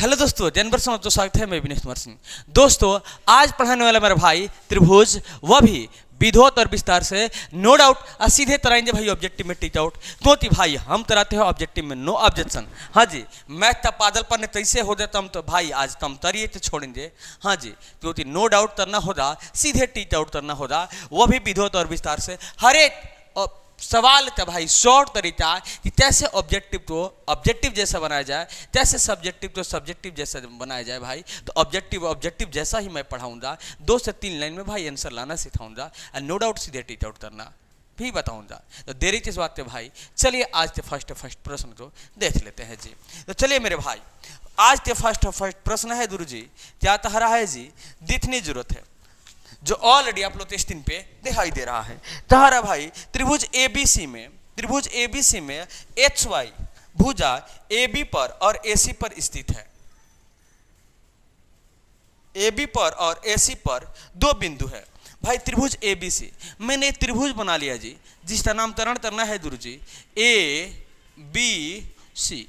Hello दोस्तों, जनवर से तो स्वागत है। मैं विनेश कुमार सिंह। दोस्तों, आज पढ़ाने वाला मेरा भाई त्रिभुज, वह भी विधोत और विस्तार से, नो डाउट सीधे तराएंगे भाई ऑब्जेक्टिव में टीच आउट। क्योंकि भाई हम तराते हो ऑब्जेक्टिव में नो ऑब्जेक्शन। हाँ जी, मैथ तब पागलपन तैसे हो जाता हम तो भाई आज तम तरिए तो छोड़ेंगे। हाँ जी, क्योंकि नो डाउट करना होगा, सीधे टीच आउट करना होगा, वह भी विधोत और विस्तार से। हर एक सवाल का भाई शॉर्ट तरीका कि कैसे ऑब्जेक्टिव को ऑब्जेक्टिव जैसा बनाया जाए, कैसे सब्जेक्टिव को सब्जेक्टिव जैसा बनाया जाए भाई। तो ऑब्जेक्टिव जैसा ही मैं पढ़ाऊंगा। 2 से 3 लाइन में भाई आंसर लाना सिखाऊंगा और नो डाउट सीधे टीच आउट करना भी बताऊंगा। तो देरी किस बात पे भाई, चलिए आज के फर्स्ट प्रश्न को देख लेते हैं जी। तो चलिए मेरे भाई, आज के फर्स्ट प्रश्न है गुरु जी, क्या तहरा है जी, दिखने जरूरत है, जो ऑलरेडी आप लोग स्क्रीन पे दिखाई दे रहा है। तहरा भाई त्रिभुज एबीसी में एच वाई भुजा AB पर और AC पर स्थित है। AB पर और AC पर 2 बिंदु है भाई। त्रिभुज ABC, मैंने एक त्रिभुज बना लिया जी, जिसका नामकरण करना है गुरु जी ABC।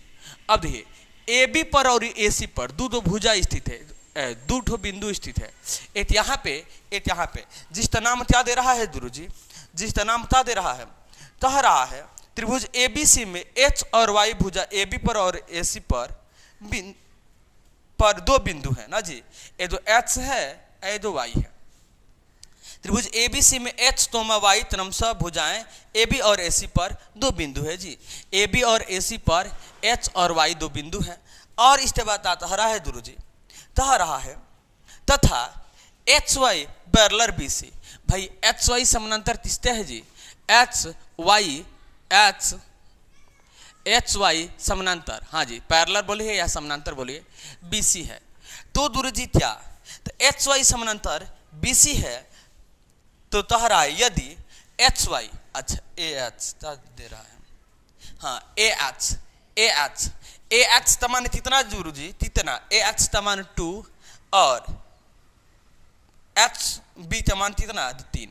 अब देखिए AB पर और AC पर दो भुजा स्थित है, 2 बिंदु स्थित है। एक यहाँ पे जिसका नाम क्या दे रहा है गुरु जी, जिसका नाम क्या दे रहा है, कह रहा है त्रिभुज ABC में H और Y भुजा AB पर और AC पर 2 बिंदु है ना जी। ये जो H है, ये जो Y है। त्रिभुज ABC में H, Y क्रमशः भुजाएं AB और AC पर 2 बिंदु है जी। AB और AC पर H और Y 2 बिंदु है। और इसके बाद आता रहा है गुरु जी, कह रहा है तथा HY पैरेलल BC। भाई HY समानांतर किससे है जी, HY समानांतर, हाँ जी पैरेलल बोलिए या समानांतर बोलिए, BC है। तो गुरु जी क्या, तो HY समानांतर BC है। तो कह रहा है यदि HY, अच्छा AH दे रहा है, हाँ AH तमान कितना गुरु जी, कितना AH तमान 2 और HB तमान कितना 3।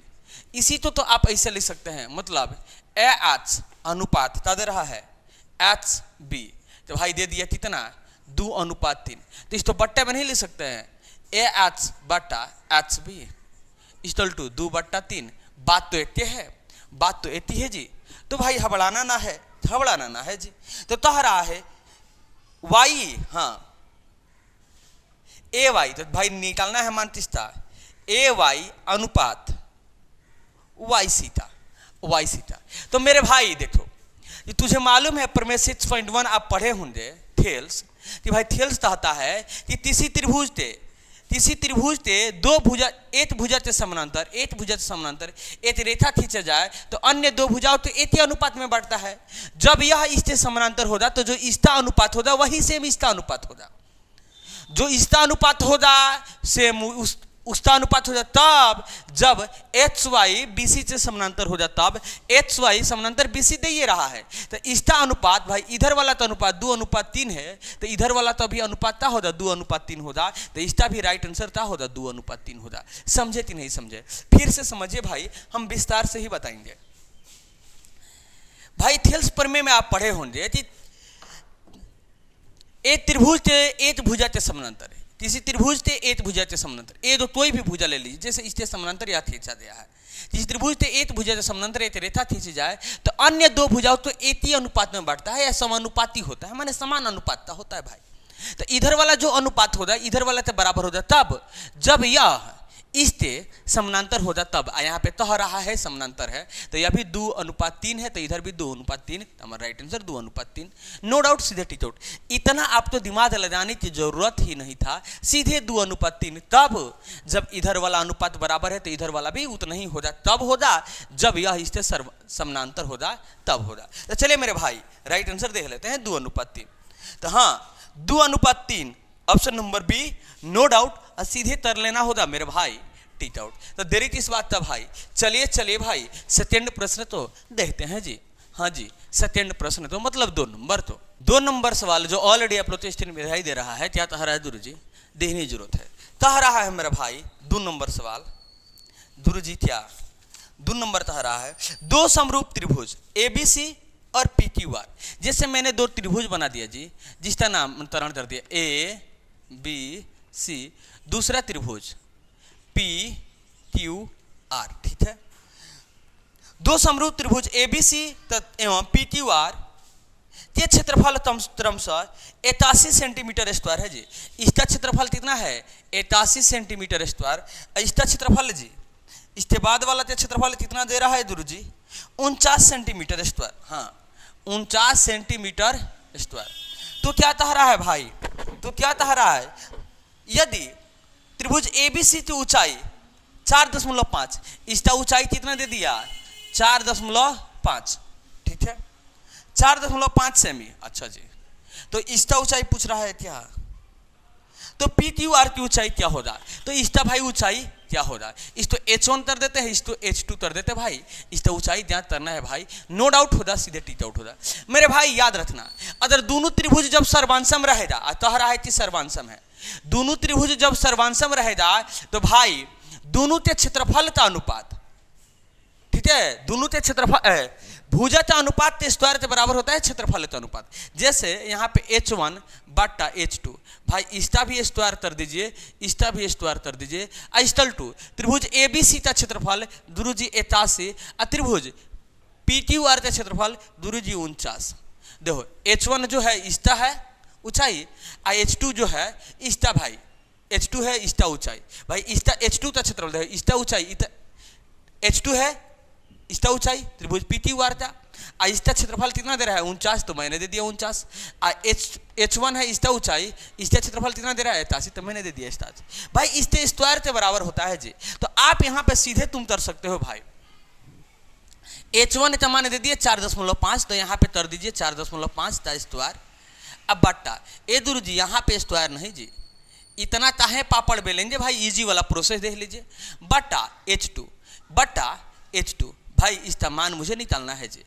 इसी तो आप ऐसे लिख सकते हैं, मतलब AH अनुपात क्या दे रहा है HB, तो भाई दे दिया कितना 2:3। तो इस तो बट्टे में नहीं लिख सकते हैं, AH बट्टा HB इक्वल टू 2/3। बात तो एक है, बात तो एक ही है जी। तो भाई घबराना ना है जी। तो कह रहा है Y, हाँ AY, तो भाई निकालना है मान तीसरा, AY अनुपात Y सीटा। तो मेरे भाई देखो, तुझे मालूम है प्रमेय 6.1 आप पढ़े होंगे थेल्स, कि भाई थेल्स कहता है कि किसी त्रिभुज के 2 भुजा, एक भुजा के समानांतर एक रेखा खींचा जाए तो अन्य 2 भुजाओं तो एक ही अनुपात में बढ़ता है। जब यह इसके समानांतर होगा तो जो इसका अनुपात होगा वही सेम इसका अनुपात होगा। जो इसका अनुपात होगा सेम उसका अनुपात हो जाता तब जब HY BC से समानांतर हो जाता, तब HY समानांतर BC दे ये रहा है। तो इसका अनुपात भाई, इधर वाला तो अनुपात 2:3 है, तो इधर वाला तो अभी अनुपात क्या होगा 2:3 होगा। तो इसका भी राइट आंसर क्या होगा 2:3 होगा। समझे कि नहीं समझे, फिर से समझिए भाई, हम विस्तार से ही बताएंगे। भाई थेल्स प्रमेय में आप पढ़े होंगे कि एक त्रिभुज के एक भुजा के समानांतर है, किसी त्रिभुज के एक भुजा के समानांतर, ये तो कोई भी भुजा ले लीजिए, जैसे इसके समानांतर या खींचा गया है। किसी त्रिभुज के एक भुजा के समानांतर एक रेखा खींची जाए तो अन्य 2 भुजाओं तो एक ही अनुपात में बढ़ता है या समानुपाती होता है, माने समान अनुपात का होता है भाई। तो इधर वाला जो अनुपात होगा इधर वाला से बराबर होगा तब जब यह इसके समानांतर होगा तब। यहाँ पे कह रहा है समानांतर है, तो यह भी 2:3 है, तो इधर भी 2:3, हमारा राइट आंसर 2:3। नो डाउट सीधे टीच आउट। इतना आपको दिमाग लगाने की जरूरत ही नहीं था, सीधे 2:3। तब जब इधर वाला अनुपात बराबर है तो इधर वाला भी उतना ही होगा, तब होगा जब यह इससे समानांतर होगा तब होगा। तो चलिए मेरे भाई राइट आंसर देख लेते हैं 2:3। तो हाँ 2:3 option number B, no doubt सीधे तर लेना होगा मेरे भाई टीच आउट। तो देरी किस बात था भाई, चलिए भाई सेकंड प्रश्न तो देखते हैं जी। हाँ जी, सेकंड प्रश्न तो मतलब 2 नंबर सवाल जो ऑलरेडी आप लोग स्क्रीन में दिखाई दे रहा है, क्या कह रहा है गुरु जी, देखने की जरूरत है। कह रहा है मेरा भाई 2 नंबर सवाल, गुरु जी क्या 2 नंबर कह रहा है 2 समरूप त्रिभुज ABC और PQR। जैसे मैंने 2 त्रिभुज बना दिया जी, जिसका नामकरण कर दिया बी सी, दूसरा त्रिभुज पी क्यू आर, ठीक है। दो समरूप त्रिभुज ए बी सी एवं पी क्यू आर के क्षेत्रफल क्रमशः 81 सेंटीमीटर स्क्वायर है जी। इसका क्षेत्रफल कितना है 81 सेंटीमीटर स्क्वायर। इसका क्षेत्रफल जी, इसके बाद वाला क्षेत्रफल कितना दे रहा है गुरु जी 49 सेंटीमीटर स्क्वायर। हाँ 49 सेंटीमीटर स्क्वायर। तो क्या कह रहा है भाई, तो क्या कह रहा है, यदि त्रिभुज ए बी सी की ऊंचाई 4.5, इसका ऊंचाई कितना दे दिया 4.5, ठीक है 4.5 सेमी। अच्छा जी, तो इसका ऊंचाई पूछ रहा है क्या, तो पी क्यू आर की ऊंचाई क्या होगा, तो इसका भाई ऊंचाई क्या होगा, इस तो H1 कर देते हैं, इस तो H2 कर देते हैं भाई, इसका ऊंचाई ज्ञात करना है भाई, नो डाउट होगा, सीधे टिक आउट होगा। मेरे भाई याद रखना, अगर दोनों त्रिभुज जब सर्वांसम रहेगा, कह रहा है कि सर्वांसम है, दोनों त्रिभुज जब सर्वांसम रहेगा तो भाई दोनों के क्षेत्रफल का अनुपात, ठीक है, दोनों के क्षेत्रफल भुजा का अनुपात के स्क्वायर के बराबर होता है क्षेत्रफल का अनुपात। जैसे यहाँ पे H1 बट्टा H2, भाई इसका भी स्क्वायर कर दीजिए, इसका भी स्क्वायर कर दीजिए। इक्वल टू त्रिभुज ABC का क्षेत्रफल गुरु जी 81 और त्रिभुज PQR का क्षेत्रफल गुरु जी 49। देखो H1 जो है इसका है ऊंचाई और H2 जो है इसका भाई, H2 है इसका ऊंचाई, भाई इसका H2 का क्षेत्रफल है, इसका ऊंचाई H2 है इसका ऊंचाई त्रिभुज PQR का, और इसका क्षेत्रफल कितना दे रहा है 49, तो मैंने दे दिया 49। H1 है इसका ऊंचाई, इसका क्षेत्रफल कितना दे रहा है 81, तो मैंने दे दिया 87। भाई इसके स्क्वायर के बराबर होता है जी, तो आप यहाँ पे सीधे तुम कर सकते हो भाई, H1 का मान दे दिए 4.5, तो यहाँ पे कर दीजिए 4.5 का स्क्वायर। अब बट्टा ए गुरु जी यहाँ पे स्क्वायर नहीं जी, इतना चाहे पापड़ बेलेंगे भाई, इजी वाला प्रोसेस देख लीजिए, बट्टा H2 भाई इसका मान मुझे निकालना है जी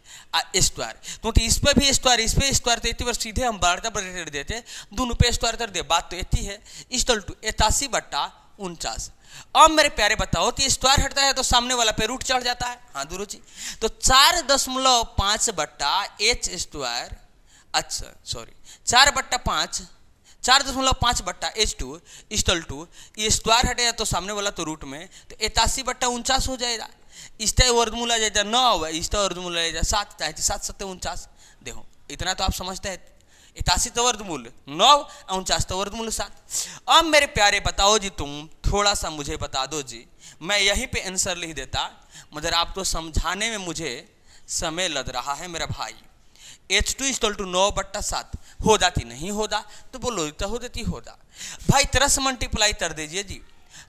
स्क्वायर, क्योंकि इस पे भी स्क्वायर, इस पे स्क्वायर, तो इतनी बार सीधे हम बराबर देते, दोनों पे स्क्वायर कर दे, बात तो इतनी है। इक्वल टू 81 बट्टा 49। अब मेरे प्यारे बताओ कि स्क्वायर हटता है तो सामने वाला पे रूट चढ़ जाता है, हाँ गुरु जी, तो 4.5 बट्टा H स्क्वायर, अच्छा सॉरी 4/5 बट्टा H2 इक्वल टू, ये स्क्वायर हटेगा तो सामने वाला तो रूट में, तो 81 बट्टा 49 हो जाएगा। इसका वर्गमूल आ जाएगा 9, इसका वर्गमूल आ जाएगा 7, 7 7 49। देखो इतना तो आप समझते हैं, 81 का वर्गमूल 9 और 49 का वर्गमूल 7। अब मेरे प्यारे बताओ जी, तुम थोड़ा सा मुझे बता दो जी, मैं यहीं पे आंसर लिख देता, मगर आपको समझाने में मुझे समय लग रहा है मेरा भाई। H2 इक्वल टू 9/7 होगा कि नहीं होगा, तो बोलो तो हो देती होगा भाई, तरह से मल्टीप्लाई कर दीजिए जी,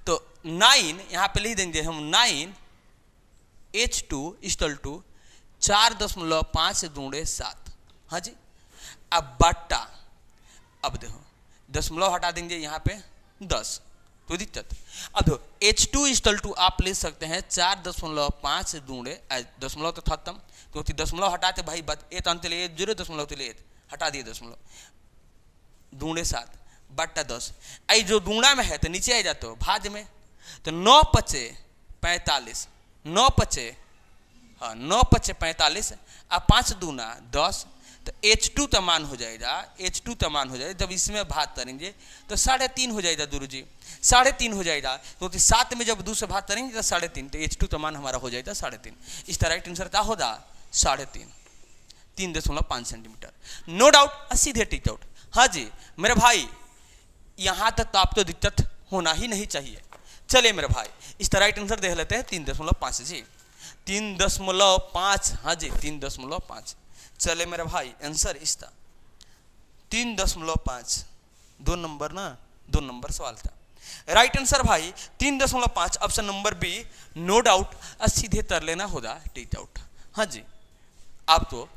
तो 9 यहाँ पे लिख देंगे हम, 9 H2 इक्वल टू 4.5 × 7, हाँ जी। अब बट्टा, अब देखो दशमलव हटा देंगे यहाँ पे 10, तो दिक्कत। अब देखो H2 इक्वल टू आप ले सकते हैं 4.5 दशमलव तो खत्म, क्योंकि दशमलव हटाते भाई एक अंत ले 0.1 हटा दिए दशमलव, 2×7 बट्टा 10, आई जो दूना में है तो नीचे आ जाते हो भाज में, तो 9 × 5 = 45, 9 × 5 हाँ 9 × 5 = 45, अब 5 दूना 10, तो H2 का मान हो जाएगा, H2 का मान हो जाएगा, जब इसमें भाग करेंगे तो 3.5 हो जाएगा गुरु जी, 3.5 हो जाएगा, क्योंकि 7 में जब 2 से भाग करेंगे तो 3.5, तो H2 का मान हमारा हो जाएगा 3.5। इस तरह राइट आंसर क्या होगा 3.5, 3.5 सेंटीमीटर, नो डाउट, सीधे टिक आउट। हाँ जी मेरे भाई, यहाँ तक तो आपको दिक्कत होना ही नहीं चाहिए। चलिए मेरे भाई इस तरह राइट आंसर देख लेते हैं 3.5 जी, 3.5, हाँ जी 3.5। चले मेरे भाई आंसर इसका 3.5, 2 नंबर ना, 2 नंबर सवाल था। राइट आंसर भाई 3.5, option number B, no doubt, सीधे तर लेना होगा टिक आउट। हाँ जी आपको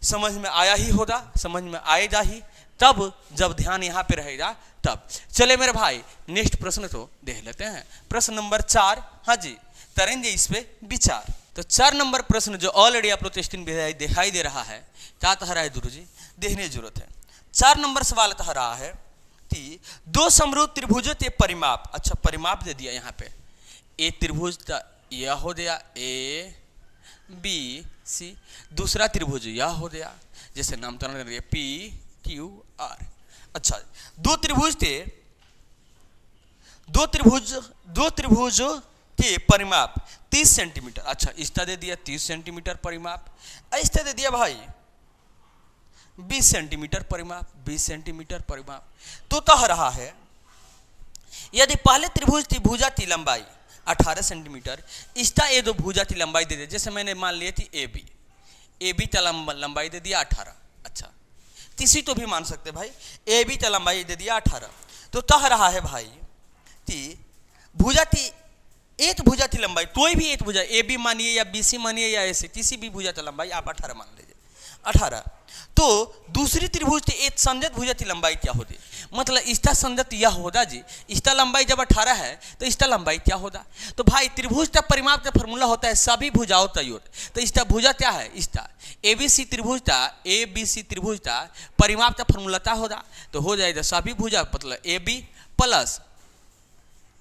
समझ में आया ही होगा, समझ में आएगा ही तब जब ध्यान यहाँ पे रहेगा तब। चले मेरे भाई नेक्स्ट प्रश्न तो देख लेते हैं, प्रश्न नंबर 4, हाँ जी करेंगे इस पे विचार। तो 4 नंबर प्रश्न जो ऑलरेडी आप लोग टेस्टिंग दिखाई दे रहा है, क्या कह रहा है गुरु जी, देखने की जरूरत है। 4 नंबर सवाल कह रहा है कि 2 समरूप त्रिभुजों के परिमाप, अच्छा परिमाप दे दिया यहाँ पे, एक त्रिभुज यह हो गया ABC, दूसरा त्रिभुज यह हो गया, जैसे नामकरण कर दिया PQR, अच्छा, दो त्रिभुजों के परिमाप 30 सेंटीमीटर। अच्छा, इसका दे दिया 30 सेंटीमीटर परिमाप, इसका दे दिया भाई 20 सेंटीमीटर परिमाप, 20 सेंटीमीटर परिमाप। तो कह रहा है यदि पहले त्रिभुज की भुजा की लंबाई 18 सेंटीमीटर, इसका ये दो भुजा की लंबाई दे दिया, जैसे मैंने मान लिया थी ए बी का लंबाई दे दिया 18। अच्छा, तीसरी तो भी मान सकते भाई, ए बी का लंबाई दे दिया 18। तो कह रहा है भाई कि भुजा की एक भुजा की लंबाई, कोई भी एक भुजा, ए बी मानिए या बी सी मानिए या ऐसे किसी भी भुजा की लंबाई आप 18 मान लीजिए, 18। तो दूसरी त्रिभुज की एक संजत भुजा की लंबाई क्या होती, मतलब इसका संजत यह होगा जी, इसका लंबाई जब 18 है तो इसका लंबाई क्या होगा। तो भाई त्रिभुज का परिमाप का फॉर्मूला होता है सभी भुजाओं का योग। तो इसका भुजा क्या है, इसका एबीसी त्रिभुज का परिमाप का फॉर्मूला क्या होगा, तो हो जाएगा सभी भुजा मतलब A B plus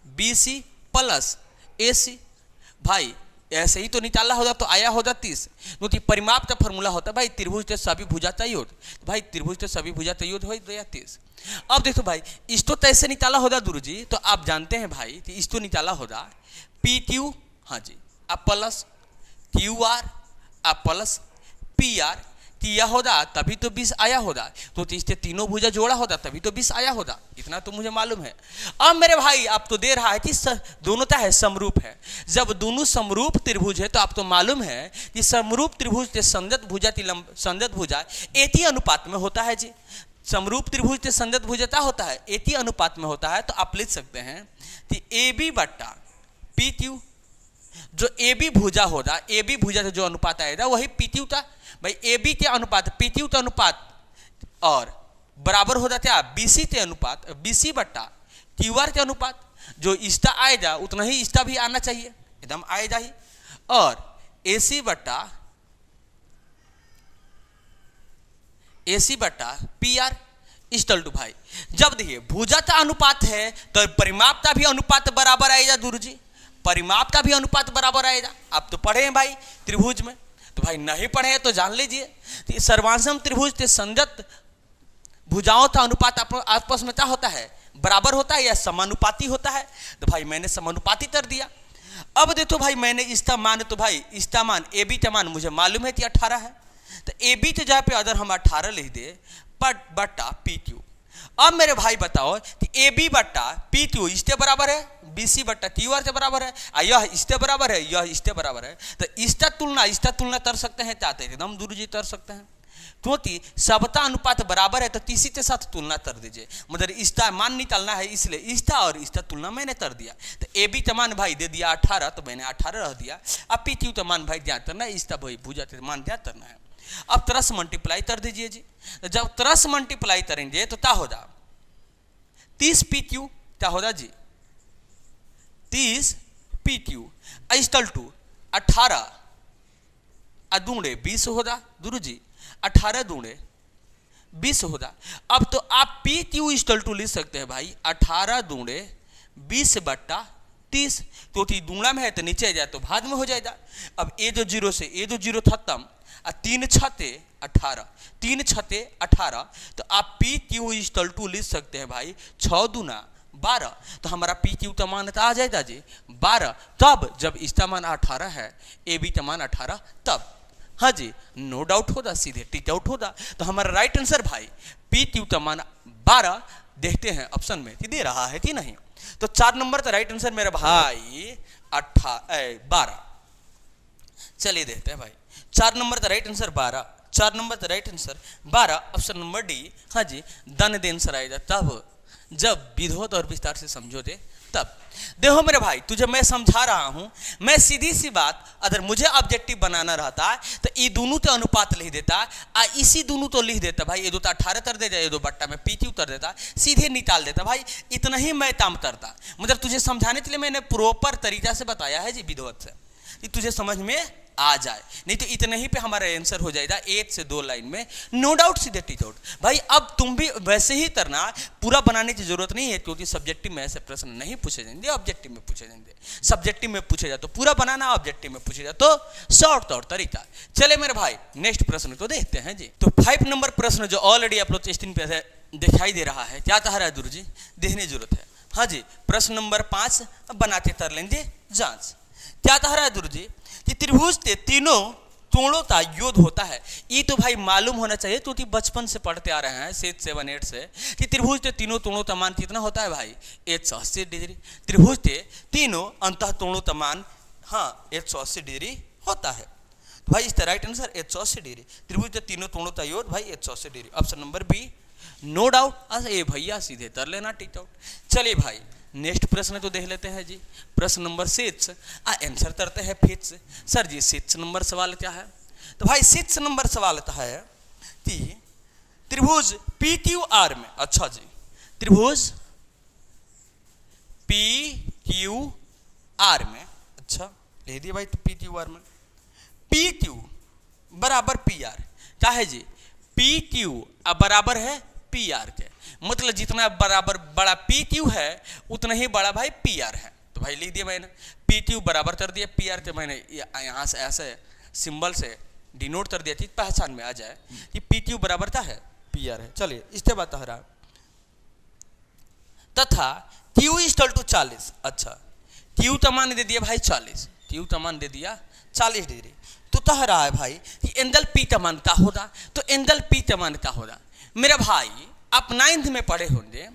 B C plus A C. भाई ऐसे ही तो निकाला होगा तो आया होगा 30, क्योंकि परिमाप का फॉर्मूला होता है भाई त्रिभुज के सभी भुजा का योग। तो भाई त्रिभुज के सभी भुजा का योग हो गया 30। अब देखो भाई इसको कैसे निकाला होगा गुरु जी, तो आप जानते हैं भाई कि इसको निकाला होगा पी क्यू, हाँ जी, आप प्लस क्यू आर आप प्लस पी आर किया होगा तभी तो 20 आया होगा। तो इसके तीनों भुजा जोड़ा होगा तभी तो 20 आया होगा, इतना तो मुझे मालूम है। अब मेरे भाई आप तो दे रहा है कि दोनों क्या है, समरूप है। जब दोनों समरूप त्रिभुज है तो आप तो मालूम है कि समरूप त्रिभुज के संजत भुजा एक ही अनुपात में होता है जी। समरूप त्रिभुज के संजत भुजा क्या होता है, एक ही अनुपात में होता है। तो आप लिख सकते हैं कि ए बी बट्टा पी क्यू, जो ए बी भुजा होगा, ए बी भुजा से जो अनुपात आएगा वही पी क्यू का, भाई ए बी के अनुपात पी क्यू का अनुपात और बराबर हो जाता है बी सी के अनुपात, बी सी बट्टा क्यू आर के अनुपात। जो इसका आएगा उतना ही इसका भी आना चाहिए, एकदम आएगा ही। और ए सी बट्टा पी आर इक्वल टू भाई, जब देखिए भुजा का अनुपात है तो परिमाप का भी अनुपात बराबर आएगा गुरु जी, परिमाप का भी अनुपात बराबर आएगा। आप तो पढ़े हैं भाई त्रिभुज में, तो भाई नहीं पढ़े हैं तो जान लीजिए सर्वांशम त्रिभुज के संगत भुजाओं का अनुपात आपस में क्या होता है, बराबर होता है या समानुपाती होता है। तो भाई मैंने समानुपाती कर दिया। अब देखो भाई मैंने इसका मान, तो भाई इसका मान ए बी का मान मुझे मालूम है कि 18 है, तो ए बी के जगह पे अगर हम 18 लिख दे बट्टा पी क्यू। अब मेरे भाई बताओ कि ए बी बट्टा पी क्यू इसके बराबर है, बी सी बट्टा क्यू आर के बराबर है, यह इसके बराबर है, यह इसके बराबर है। तो इसका तुलना कर सकते हैं, चाहते हैं एकदम दूर जी कर सकते हैं, क्योंकि सबका अनुपात बराबर है तो तीसरी के साथ तुलना कर दीजिए। मतलब इसका मान निकालना है इसलिए इसका और इसका तुलना मैंने कर दिया। तो ए बी का मान भाई दे दिया 18, तो मैंने 18 रख दिया। अब पी क्यू का मान भाई ज्ञात करना है, इसका भाई भुजा मान ज्ञात करना है। अब तरस मल्टीप्लाई कर दीजिए जी। जब तरस मल्टीप्लाई करेंगे तो क्या होगा, 30 पी क्यू क्या होगा जी, 30 पी क्यू इक्वल टू 18 अदूणे 20 होगा गुरु जी, 18 दूणे 20 होगा। अब तो आप पी क्यू इक्वल टू लिख सकते हैं भाई 18 दूणे 20 बट्टा 30, क्योंकि दूना में है तो नीचे जाए तो भाग में हो जाएगा। अब ए जो जीरो से ए जो जीरो खत्म, 3 छते 18, 3 छते 18, तो आप पी क्यू इक्वल टू लिख सकते हैं भाई 6 दूना 12। तो हमारा पी क्यू का मान आ जाएगा जी 12, तब जब इसका मान 18 है, ए बी का मान 18 तब। हाँ जी, नो डाउट होगा, सीधे टिक आउट होगा। तो हमारा राइट आंसर भाई पी क्यू का मान 12। देखते हैं ऑप्शन में कि दे रहा है कि नहीं। तो 4 नंबर का राइट आंसर मेरा भाई 12। चलिए देखते हैं भाई 4 नंबर का राइट आंसर 12, 4 नंबर का right answer 12, option number D. हाँ जी, धन देन सर आएगा तब जब विधोत और विस्तार से समझोगे तब। देखो मेरे भाई तुझे मैं समझा रहा हूं, मैं सीधी सी बात अगर मुझे ऑब्जेक्टिव बनाना रहता तो ये दोनों के अनुपात लिख देता, इसी दोनों तो लिख देता भाई, ये दो 18 कर देता, ये दो बट्टा में पी क्यू कर देता, सीधे निकाल देता भाई, इतना ही मैं काम करता। मतलब तुझे समझाने के लिए मैंने प्रॉपर तरीका से बताया है जी विधवत से, कि तुझे समझ में आ जाए, नहीं तो इतने ही पे हमारा आंसर हो जाएगा 1 से 2 लाइन में, नो डाउट सीधे टिक आउट। भाई अब तुम भी वैसे ही करना, पूरा बनाने की जरूरत नहीं है, क्योंकि सब्जेक्टिव में ऐसे प्रश्न नहीं पूछे जाएंगे, ऑब्जेक्टिव में पूछे जाएंगे। सब्जेक्टिव में पूछे जाए तो पूरा बनाना, ऑब्जेक्टिव में पूछे जाए तो शॉर्ट तौर तरीका। चले मेरे भाई नेक्स्ट प्रश्न तो देखते हैं जी। तो 5 नंबर प्रश्न जो ऑलरेडी आप लोग स्क्रीन पे दिखाई दे रहा है, क्या कह रहा है गुरु जी, देखने जरूरत है। हाँ जी, प्रश्न नंबर 5 बनाते कर लेंगे जांच। क्या कह रहा है गुरु जी कि त्रिभुज के तीनों कोणों का योग होता है। ये तो भाई मालूम होना चाहिए, क्योंकि बचपन से पढ़ते आ रहे हैं 7-8 से कि त्रिभुज के तीनों कोणों का मान कितना होता है भाई, 180 डिग्री। त्रिभुज के तीनों अंतः कोणों का मान हाँ 180 डिग्री होता है। तो भाई इसका राइट आंसर 180 डिग्री। त्रिभुज के तीनों कोणों का योग भाई 180 degree, option number B, no doubt. अच्छा ये भैया सीधे कर लेना टिक आउट। चलिए भाई नेक्स्ट प्रश्न तो देख लेते हैं जी, प्रश्न नंबर 6 आंसर करते हैं फिर से। सर जी 6 नंबर सवाल क्या है, तो भाई 6 नंबर सवाल है कि त्रिभुज पी क्यू आर में, अच्छा जी त्रिभुज पी क्यू आर में, अच्छा ले दिए भाई, तो पी क्यू आर में पी क्यू बराबर पी आर, क्या है जी, पी क्यू अब बराबर है पी आर के, मतलब जितना बराबर बड़ा पी क्यू है उतना ही बड़ा भाई पी आर है। तो भाई लिख दिया मैंने, पी क्यू बराबर कर दिया पी आर के, मैंने यहाँ से ऐसे सिंबल से डिनोट कर दिया, चीज पहचान में आ जाए कि पी क्यू बराबर क्या है पी आर है। चलिए इसके बाद रहा तथा क्यू इक्वल टू 40, अच्छा क्यू का मान दे दिया भाई 40, क्यू का मान दे दिया 40 डिग्री। तो कह रहा है भाई कि एंगल पी का मान क्या होगा, तो एंगल पी का मान क्या होगा मेरा भाई, आप 9th में पढ़े होंगे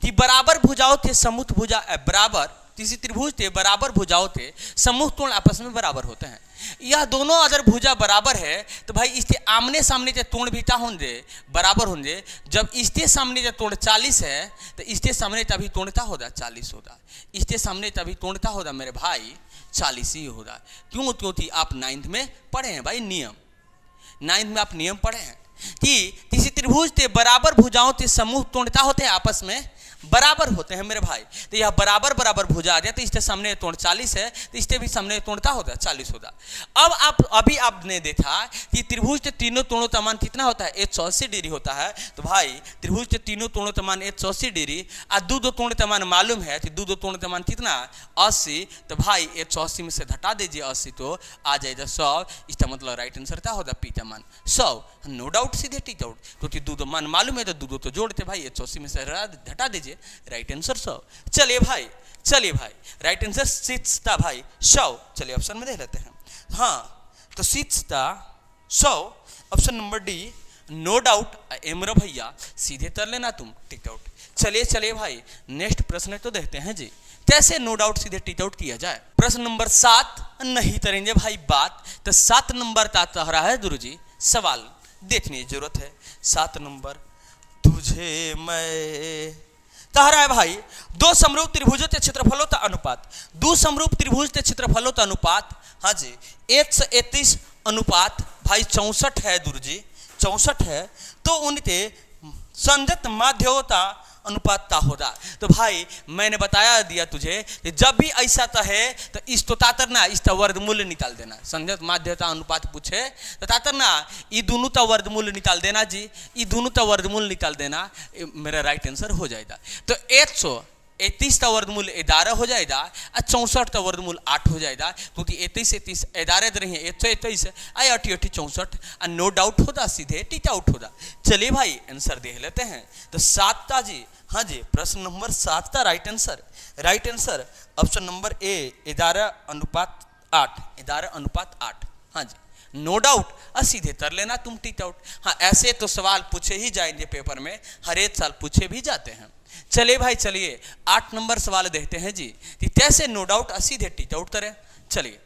कि बराबर भुजाओं के समूह भुजा बराबर, किसी त्रिभुज के बराबर भुजाओं के समूह कोण आपस में बराबर होते हैं। यह दोनों अगर भुजा बराबर है तो भाई इसके आमने सामने के कोण भी क्या होंगे बराबर होंगे। जब इसके सामने का कोण 40 है तो इसके सामने का भी कोण क्या होगा 40 होगा, इसके सामने का भी कोण क्या होगा मेरे भाई 40 ही होगा। क्यों, क्योंकि आप 9th में पढ़े हैं भाई नियम, 9th में आप नियम पढ़े हैं कि किसी त्रिभुज के बराबर भुजाओं के समूह कोण क्या होते हैं आपस में बराबर होते हैं मेरे भाई। तो यह बराबर बराबर भुजा आ जाए तो इसके सामने कोण 40 है तो इसके भी सामने कोण क्या होता है 40 होता। अब अभी आपने देखा कि त्रिभुज के तीनों कोणों का मान कितना होता है 180 डिग्री होता है। तो भाई त्रिभुज के तीनों कोणों का मान 180 डिग्री और दो कोण का मान मालूम है कि दो कोण का मान कितना 80। तो भाई 180 में से घटा दीजिए 80 तो आ जाएगा 100। इसका मतलब राइट आंसर क्या होगा पी का मान 100, नो डाउट सीधे टिक आउट, क्योंकि दो मान मालूम है तो दो तो जोड़ते भाई 180 में से घटा दीजिए, राइट आंसर 100। चलिए भाई राइट आंसर 6 था भाई 100। चलिए ऑप्शन में देख लेते हैं, हाँ तो 6 था 100, option number D, no doubt. एमरो भैया सीधे कर लेना तुम टिक आउट। चलिए भाई नेक्स्ट प्रश्न तो देखते हैं जी, कैसे नो डाउट सीधे टिक आउट किया जाए। प्रश्न नंबर 7 नहीं करेंगे भाई बात, तो 7 नंबर का कह रहा है गुरु जी सवाल देखने की जरूरत है। 7 नंबर तुझे मैं कह रहा है भाई दो समरूप त्रिभुजों के क्षेत्रफलों का अनुपात, दो समरूप त्रिभुज के क्षेत्रफलों का अनुपात, हाँ जी 131 अनुपात भाई 64 है गुरु जी 64 है, तो उनके संगत माध्यों का अनुपात का होगा। तो भाई मैंने बताया दिया तुझे कि जब भी ऐसा कहे तो इस तो तातरना इसका वर्गमूल निकाल देना, संगत माध्यता अनुपात पूछे तो तातरना ये दोनों का वर्गमूल निकाल देना जी, ये दोनों का वर्गमूल निकाल देना, मेरा राइट आंसर हो जाएगा। तो 131 का वर्गमूल 11 हो जाएगा और 64 का वर्गमूल 8 हो जाएगा, क्योंकि 31 11 रही है 131 आई 8 64 और नो डाउट होगा सीधे टिक आउट होगा। चलिए भाई आंसर देख लेते हैं। तो 7 का जी, हाँ जी प्रश्न नंबर 7 का राइट आंसर ऑप्शन नंबर ए 11:8, 11:8, हाँ जी नो डाउट। और सीधे कर लेना तुम टिक आउट। हाँ ऐसे तो सवाल पूछे ही जाएंगे पेपर में, हर एक साल पूछे भी जाते हैं। चलिए भाई 8 नंबर सवाल देखते हैं जी कि कैसे नो डाउट सीधे टिक आउट करें। चलिए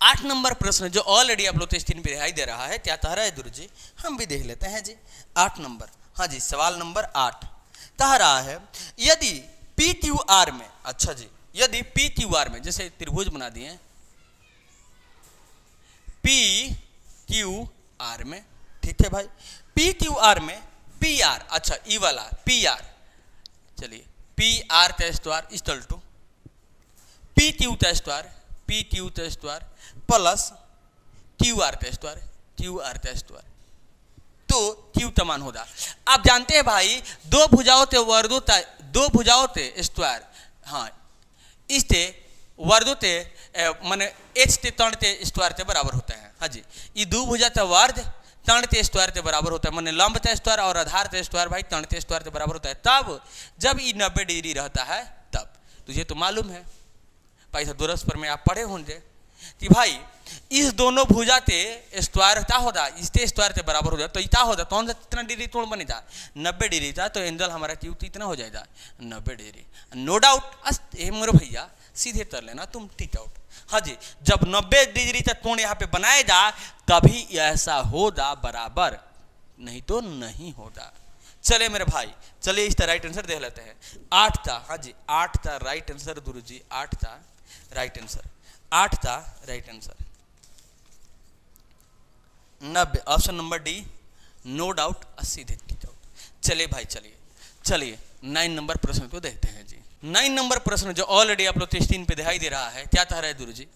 8 नंबर प्रश्न जो ऑलरेडी आप लोग तो स्क्रीन पे दिखाई दे रहा है, क्या कह रहा है गुरु जी, हम भी देख लेते हैं जी 8 नंबर। हाँ जी सवाल नंबर 8 कह रहा है यदि पी क्यू आर में, अच्छा जी यदि पी क्यू आर में, जैसे त्रिभुज बना दिए पी क्यू आर में, ठीक है भाई पी क्यू आर में पी आर, अच्छा ई वाला पी आर, चलिए पी आर का square equal to P Q का स्क्वायर प्लस क्यू आर का स्क्वायर, तो क्यू का मान होगा। आप जानते हैं भाई दो भुजाओं के स्क्वायर, हाँ इसके वर्गों के माने एच के तर्ण के स्क्वायर के बराबर होता है। हाँ जी ये दो भुजा का वर्ग तणते स्क्वायर के बराबर होता है, माने लंब ते स्क्वायर और आधार ते स्क्वायर भाई तणते स्क्वायर के बराबर होता है। तब जब ये 90 डिग्री रहता है तब तुझे तो मालूम है पैसा दोरस पर में आप पढ़े होंगे कि भाई इस दोनों भुजा ते स्क्वायर क्या होता इसके स्क्वायर के बराबर हो जाए तो इतना होता कौन सा कितना डिग्री तोड़ बने था 90 डिग्री था, तो एंगल हमारा क्यू इतना हो जाएगा 90 डिग्री। नो डाउट मेरे भैया सीधे कर लेना तुम टिक आउट। हाँ जी, जब 90 डिग्री तक कोण यहाँ पे बनाए जा तभी ऐसा होगा बराबर, नहीं तो नहीं होगा। चले मेरे भाई चलिए इसका राइट आंसर देख लेते हैं। 8 था, हाँ जी 8 था राइट आंसर गुरु जी, 8 था राइट आंसर, 8 था right answer 90 option number D no doubt सीधे टिक आउट। चलिए भाई चलिए 9 नंबर प्रश्न को देखते हैं जी। 9 नंबर प्रश्न जो ऑलरेडी आप लोग स्क्रीन पे दिखाई दे रहा है, क्या कह रहा है गुरु जी,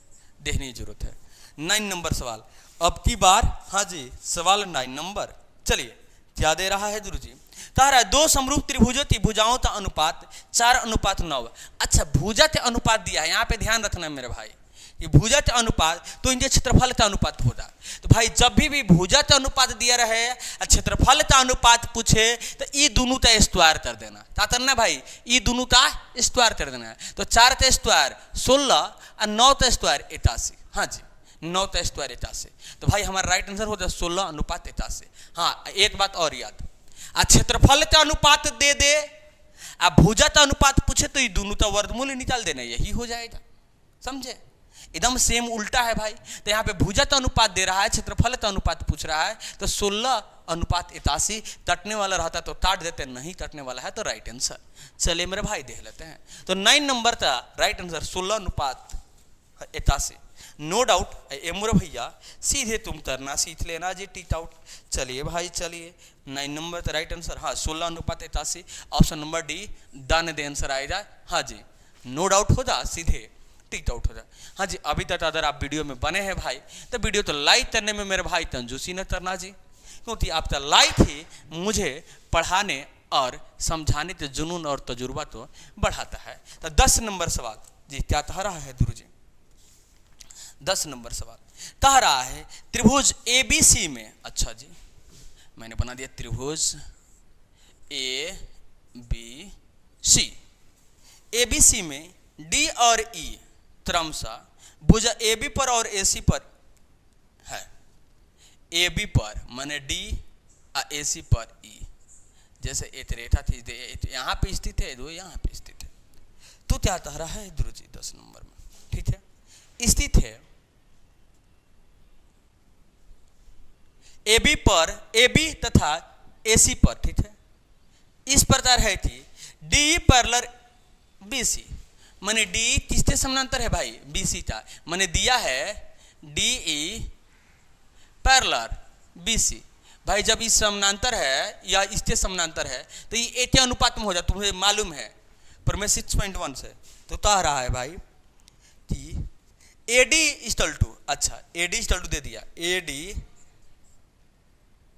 देखने की जरूरत है। 9 नंबर सवाल अब की बार, हाँ जी सवाल 9 नंबर, चलिए क्या दे रहा है गुरु जी, कह रहा है दो समरूप त्रिभुजों की भुजाओं का अनुपात 4:9। अच्छा भुजा के अनुपात दिया है, यहाँ पे ध्यान रखना मेरे भाई, ये भुजा के अनुपात तो इनके क्षेत्रफल का अनुपात होगा। तो भाई जब भी भुजा का अनुपात दिया रहे क्षेत्रफल का अनुपात पूछे तो ये दोनों का स्क्वायर कर देना, क्या करना भाई, ये दोनों का स्क्वायर कर देना है। तो 4 का स्क्वायर 16 और 9 का स्क्वायर 88, हाँ जी 9 का स्क्वायर 88। तो भाई हमारा राइट आंसर होता है 16:88। हाँ एक बात और याद, क्षेत्रफल का अनुपात दे दे अब भुजा का अनुपात पूछे तो ये दोनों का वर्गमूल निकाल देना, यही हो जाएगा, समझे। एकदम सेम उल्टा है भाई, तो यहाँ पे भुजा का अनुपात दे रहा है, क्षेत्रफल का अनुपात पूछ रहा है, तो 16:88 तटने वाला रहता तो काट देते, नहीं तटने वाला है तो राइट आंसर। चलिए मेरे भाई देख लेते हैं। तो 9 नंबर था राइट आंसर 16:88। नो डाउट मोरे भैया सीधे तुम करना सीख लेना जी टिक आउट। चलिए भाई चलिए 9 नंबर था राइट आंसर, हाँ 16:88 option number D done they answer आएगा। हाँ जी नो डाउट हो जा सीधे टिक आउट हो जाए। हाँ जी अभी तक अगर आप वीडियो में बने हैं भाई तो वीडियो तो लाइक करने में मेरे भाई कंजूसी न करना जी, क्योंकि आपका लाइक ही मुझे पढ़ाने और समझाने के जुनून और तजुर्बा तो बढ़ाता है। तो 10 नंबर सवाल जी क्या कह रहा है गुरु जी, 10 नंबर सवाल कह रहा है त्रिभुज ABC में, अच्छा जी मैंने बना दिया त्रिभुज ABC में D और E क्रमशः भुजा AB पर और AC पर है। AB पर माने D और AC पर E, जैसे एक रेखा थी यहाँ पे स्थित है, दो यहाँ पे स्थित है। तो क्या कह रहा है गुरु जी 10 नंबर में, ठीक है स्थित है AB पर AB तथा AC पर, ठीक है इस प्रकार है कि DE पैरेलल BC, माने डी किसके समानांतर है भाई BC का, माने दिया है DE पैरेलल BC। भाई जब इस समानांतर है या इसके समानांतर है तो ये एक अनुपात में हो जाता, तुम्हें मालूम है पर मैं 6.1 से। तो कह रहा है भाई कि AD इक्वल टू, अच्छा AD इक्वल टू दे दिया, AD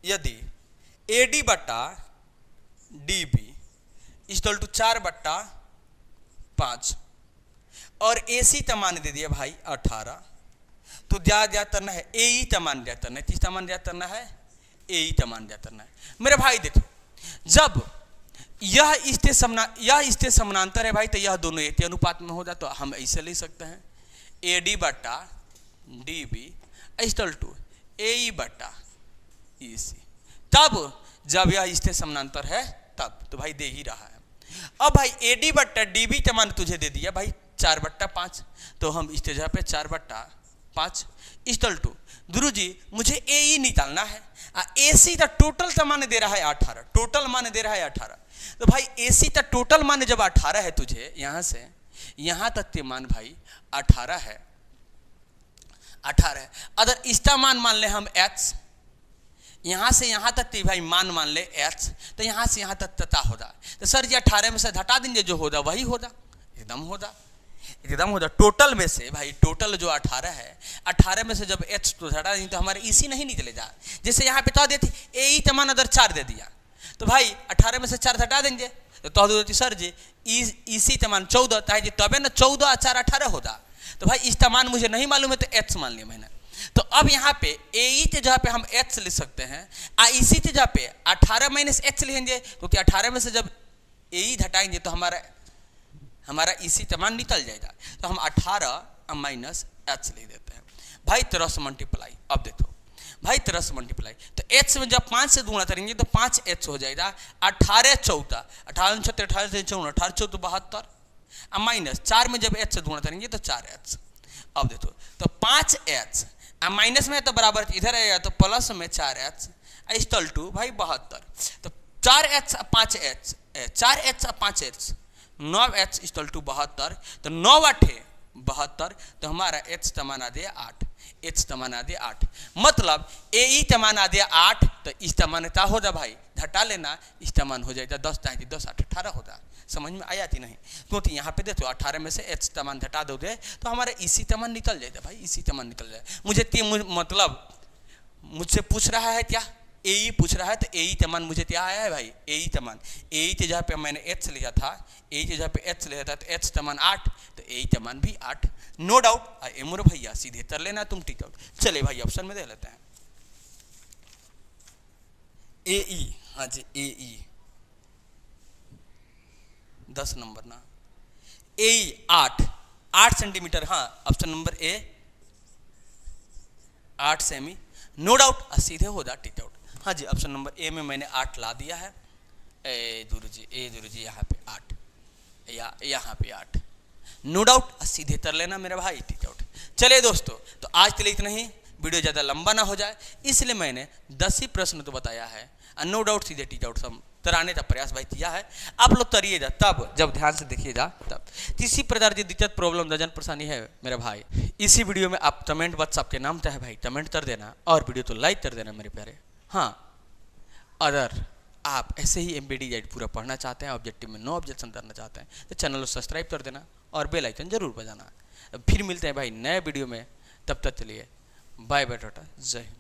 यदि AD बट्टा DB इक्वल टू 4/5 और AC का मान दे दिया भाई 18, तो ज्यादा करना है AE का मान ज्ञात करना है, किसका मान ज्ञात करना है AE का मान ज्ञात करना है। मेरे भाई देखो जब यह इसके समानांतर है भाई तो यह दोनों एक अनुपात में होगा, तो हम ऐसे ले सकते हैं AD बट्टा DB इक्वल टू AE बट्टा EC। तब जब यह इसके समानांतर है तब तो भाई दे ही रहा है। अब भाई AD बट्टा DB का मान तुझे दे दिया भाई 4/5, तो हम इस जगह पे 4/5 इक्वल टू गुरु जी मुझे AE निकालना है, AC का टोटल का मान दे रहा है 18, टोटल मान दे रहा है 18। तो भाई AC का टोटल मान जब 18 है तुझे यहाँ से यहाँ तक के मान भाई 18 है, 18 है। अगर इसका मान ले हम H, यहाँ से यहाँ तक भाई मान ले H, तो यहाँ से यहाँ तक तता होगा। तो सर जी 18 में से घटा देंगे जो होगा वही होगा, एकदम होगा टोटल में से भाई, टोटल जो 18 है 18 में से जब H तो घटा देंगे तो हमारे EC नहीं निकलेगा। जैसे यहाँ पे कह देती AE का मान अगर 4 दे दिया तो भाई 18 में से 4 घटा देंगे तो कह देती सर जी EC का मान 14 है जी, तबे ना 14 और 4 18 होगा। तो भाई इसका मान मुझे नहीं मालूम है तो H मान लिया मैंने। तो अब यहाँ पे ए के जगह पे हम एच लिख सकते हैं, इसी के जगह पे 18 माइनस एच लिखेंगे, क्योंकि 18 में से जब ए घटाएंगे तो हमारा इसी मान निकल जाएगा। तो हम 18 माइनस एच लिख देते हैं भाई, तरह से मल्टीप्लाई। अब देखो भाई तरह से मल्टीप्लाई, तो एच में जब 5 से गुणा करेंगे तो 5h हो जाएगा। 18 14, 18 6 18 से 54, 18 14 72, माइनस 4 में जब एच से गुणा करेंगे तो 4h। अब देखो तो 5h माइनस में तो बराबर इधर आएगा, तो प्लस में 4h इक्वल टू भाई 72। तो 4h 5h 4h 5h 9h equal to 72। तो 9 8 72, तो हमारा h तमाना दे 8, h तमाना दे 8, मतलब ए तमाना दे 8, तो इस तमानता हो जा भाई, घटा लेना, इस तमान हो जाएगा 10 10 8 18 होता। समझ में आया कि नहीं? क्योंकि यहाँ पे देखो 18 में से h तमान घटा दोगे तो हमारा इसी तमान निकल जाएगा भाई, इसी तमान निकल जाए। मतलब मुझसे पूछ रहा है क्या, ए पूछ रहा है, तो ए तमान मुझे क्या आया है भाई, ए तमान। ए के जगह पे मैंने h लिखा था, ए के जगह पे h लिखा था, तो h तमान 8, तो ए तमान भी 8, नो डाउट। एमोर भैया सीधे कर लेना तुम, टिक आउट। चले भाई ऑप्शन में दे लेते हैं ए, हाँ जी ए 10 नंबर ना, ए 8 सेंटीमीटर, हाँ option number A 8 cm, no doubt, सीधे हो जा, टिक आउट। हाँ जी ऑप्शन नंबर ए में मैंने 8 ला दिया है। ए गुरु जी यहाँ पे 8, यहाँ पे 8, नो डाउट, सीधे कर लेना मेरे भाई, टिक आउट। चलिए दोस्तों, तो आज के लिए इतना ही, वीडियो ज़्यादा लंबा ना हो जाए इसलिए मैंने 10 ही प्रश्न तो बताया है, नो डाउट सीधे टिक आउट सब कराने का प्रयास भाई किया है। आप लोग करिएगा, तब जब ध्यान से देखिएगा तब। किसी प्रकार की दिक्कत प्रॉब्लम दर्जन परेशानी है मेरे भाई, इसी वीडियो में आप कमेंट बॉक्स आपके नाम चाहे भाई कमेंट कर देना, और वीडियो तो लाइक कर देना मेरे प्यारे। हाँ, अगर आप ऐसे ही एमपीडी गाइड पूरा पढ़ना चाहते हैं, ऑब्जेक्टिव में नो ऑब्जेक्शन करना चाहते हैं, तो चैनल को सब्सक्राइब कर देना और बेल आइकन जरूर बजाना। फिर मिलते हैं भाई नए वीडियो में, तब तक चलिए बाय बाय टाटा, जय हिंद।